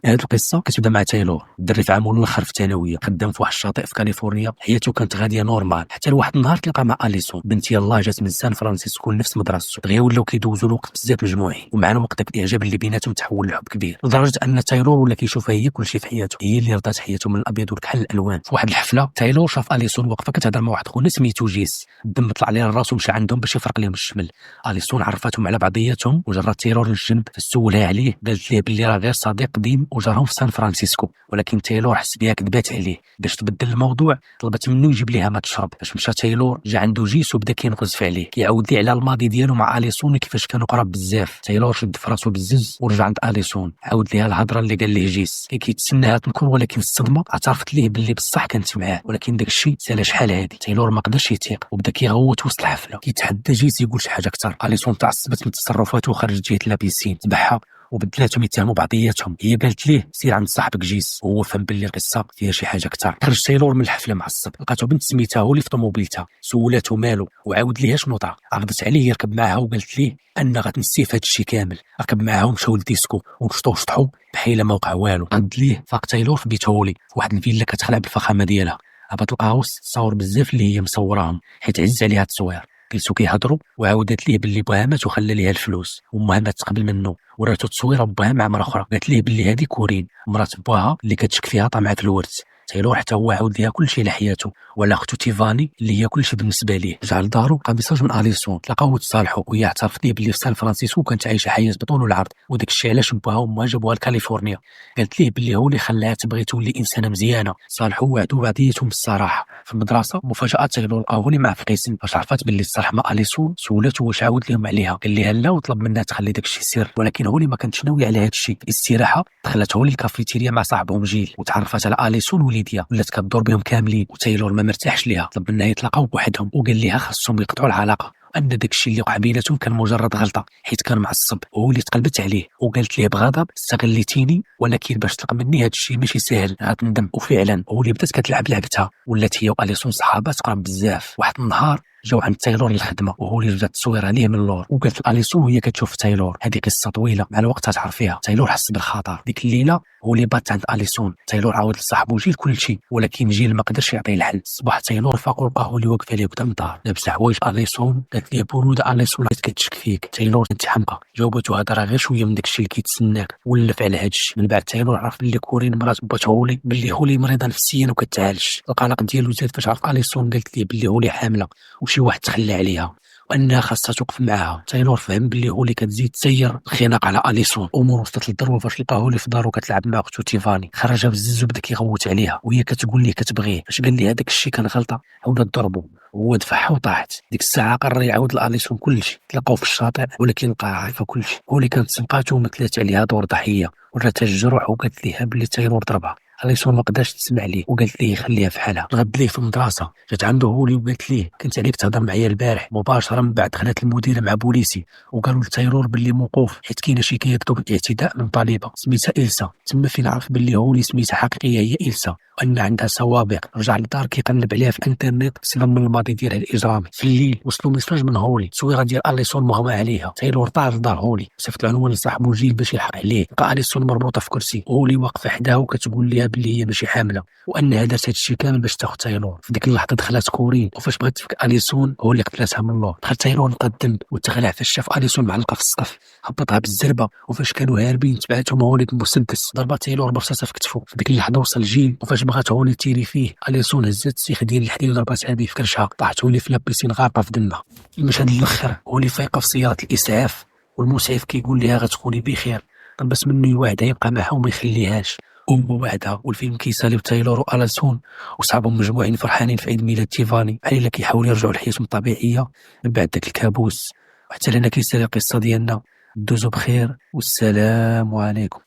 هاد القصه كتبدا مع تايلور، الدري في عامو الاخر في الثانويه، خدام في واحد الشاطئ في كاليفورنيا. حياته كانت غاديه نورمال حتى لواحد النهار تلقى مع اليسون، بنت يلاه جات من سان فرانسيسكو لنفس مدرسته. دغيا ولاو كيدوزوا الوقت بزاف مجموعين، ومع الوقت داك الاعجاب اللي بيناتهم تحول لحب كبير، لدرجه ان تايلور ولا كيشوفها هي كلشي في حياته، هي اللي رضات حياته من الابيض والكحل الالوان. في واحد الحفله تايلور شاف اليسون واقفه كتهضر مع واحد خونا سميتو جيس، الدم طلع ليه لراسو مشى عندهم باش يفرق لهم الشمل. اليسون عرفاتهم على بعضياتهم وجرات تايلور للجنب، فسولها عليه قالت ليه باللي راه غير صديق قديم وجارهم في سان فرانسيسكو. ولكن تايلور حس بها كذبات عليه. باش تبدل الموضوع طلبت منه يجيب ليها ما تشرب. فاش مشى تايلور جا عنده جيس وبدا كينقز في عليه، كيعاود ليه على الماضي ديالو مع اليسون كيفاش كانوا قراب بزاف. تايلور شد في راسو بزز ورجع عند اليسون، عاود ليها الهضره اللي قال ليه جيس، كيتسناها تنكر. ولكن الصدمه اعترفت ليه باللي بصح كانت معاه، ولكن داك الشيء سالا شحال هادي. تايلور ما قدرش يثيق وبدا كيغوت وسط الحفله، كيتحدى جيس يقول شي حاجه اكثر. اليسون تعصبت من تصرفاته وخرجت جهه لابيسين تبعها وبدلاتهم يتهموا بعضياتهم. هي قالت ليه سير عند صاحبك جيس، وهو فهم باللي القصه فيها شي حاجه اكثر. خرج تايلور من الحفله معصب، لقاتو بنت سميتها هولي في طوموبيلتها، سولاتو مالو وعاود ليها شنو طرا. عرضت عليه يركب معاها وقالت ليه ان غتنسيه في هذا الشيء كامل. ركب معاها ومشاو للديسكو ونشطوا شطحوا بحال ما وقع والو. عض ليه فاق تايلور في بيت هولي في واحد الفيلا كتخلع بالفخامه ديالها. هبط القاوس تصاور بزاف اللي هي مصوراهم حيت عز عليها التصوير. جلسوا كيهضروا وعاودت ليه باللي بوها مات وخلى ليها الفلوس، وامها مات قبل منه وراتو تصويره بوها مع مرا اخرى. قالت ليه باللي هذه كورين مرات بوها اللي كتشك فيها طمعت في الورث. تايلور حتى هو عاود ليها كلشي على حياته ولا اختو تيفاني اللي هي كلشي بالنسبه ليه. رجع لدارو لقى ميساج من اليسون، تلاقاو وتصالحوا وهي اعترفت ليه باللي في سان فرانسيسكو كانت عايشه حياه بطول والعرض، وداك الشيء علاش بوها وامها جابوها لكاليفورنيا. قالت ليه باللي هو اللي خلاها تبغي تولي انسانه مزيانه. صالحوا وعدوا بعضياتهم بالصراحه. في المدرسه مفاجاه تايلور لقاوه مع في القسم. فاش عرفت باللي الصالح مع اليسون سولته واش عاود لهم عليها، قال لها لا وطلب منها تخلي داك الشيء سر. ولكن هولي ما كانتش ناويه على هذا الشيء. الاستراحه دخلت هولي الكافيتيريا مع صاحبهم جيل وتعرفت على اليسون وليديا، ولات كدور بهم كاملين. وتايلور ما مرتاحش ليها، طلب منها يتلاقاو بوحدهم وقال لها خاصهم يقطعوا العلاقه، ان داك الشيء اللي وقع بيناتهم كان مجرد غلطه حيت كان معصب. وهو اللي تقلبت عليه وقالت ليه بغضب استغليتيني، ولكن باش تلقى مني هذا الشيء ماشي سهل غتندم. وفعلا هو اللي بدات كتلعب لعبتها، ولات هي واليسون صحابات قراب بزاف. واحد النهار جاو عند تايلور للخدمه وهو اللي رجعت تصوير عليه من اللور، وقالت اليسون وهي كتشوف تايلور هذه قصه طويله مع الوقت غتعرفيها. تايلور حس بالخطر. ديك الليله هو اللي بات عند اليسون. تايلور عاود لصاحبو جيل كل شيء، ولكن جيل ما قدرش يعطيه الحل. الصباح تايلور فاق ولقاه اللي واقف عليه قدام الدار لابس حوايج اليسون. قالت ليه برود اليسون كتشك فيك. تايلور انت حمقى. جاوبته هضره غير شويه من داك الشيء اللي كيتسناك ولف على هذا الشيء. من بعد تايلور عرف باللي كورين مرات بات هولي باللي هولي مريضه نفسيا وكتعالج. القلق ديالو زاد فاش عرف اليسون قالت ليه باللي هولي حامله وشي واحد تخلى عليها وانها خاصها توقف معاها. تايلور فهم باللي هولي كتزيد تسير الخناق على اليسون. الامور وصلت للذروه فاش لقى هولي في دارو كتلعب مع اختو تيفاني. خرج بزز وبدا كيغوت عليها وهي كتقول ليه كتبغيه. فاش قال لي هذاك الشيء كان غلطه عاود ضربو وهو دفعها وطاحت. ديك الساعه قرر يعاود لاليسون كلشي. تلاقاو في الشاطئ ولكن لقاها عارفه كلشي. هولي كانت سبقاتو ومثلت عليها دور ضحيه وراتها الجروح وقالت ليها باللي تايلور ضربها. اليسون ما قدرش تسمع ليه وقالت ليه خليها في حالها. غد ليه في المدرسه جات عنده هولي وقالت ليه كنت عليك تهضر معايا البارح. مباشره من بعد دخلت المديره مع بوليسي وقالوا لتايلور باللي موقوف حيت كاينه شكايه بالاعتداء من طالبه سميتها إلسا. تما فين عرف باللي هولي سميتها حقيقيه هي إلسا وان عندها سوابق. رجع للدار كيقلب عليها في الانترنت سبب من الماضي ديالها الاجرامي. في الليل وصلوا ميساج من هولي تصويره ديال اليسون مغمى عليها. تايلور طار لدار هولي صيفط العنوان لصاحبو جيل باش يلحق عليه. لقى اليسون مربوطه في كرسي وهولي واقفه حداه وكتقول ليها باللي هي ماشي حامله وانها دارت هذا الشيء كامل باش تاخذ تايلور. في ديك اللحظه دخلت كورين وفاش بغات تفك اليسون هو اللي قتلتها من اللور. دخل تايلور لقى الدم وتخلع فاش شاف اليسون معلقه في السقف هبطها بالزربه. وفاش كانوا هاربين تبعتهم هولي بمسدس ضربه تايلور برصاصه في كتفه. في ديك اللحظه وصل جيل وفاش بغات هولي تيري فيه اليسون هزت السيخ ديال الحديد ضربتها به في كرشها طاحت هولي في لابيسين غارقه في دمها. المشهد الاخر هولي فايقه في سياره الاسعاف والمسعف كيقول لها غتكوني بخير. طلبت منه يوعدها يبقى معها وما يخليهاش وهو وعدها. والفيلم كيسالي تايلور واليسون وصحابهم مجموعين فرحانين في عيد ميلاد تيفاني على كيحاولوا يرجعوا لحياتهم الطبيعيه من بعد داك الكابوس. وحتى لنا كيسالي القصه ديالنا. دوزو بخير والسلام عليكم.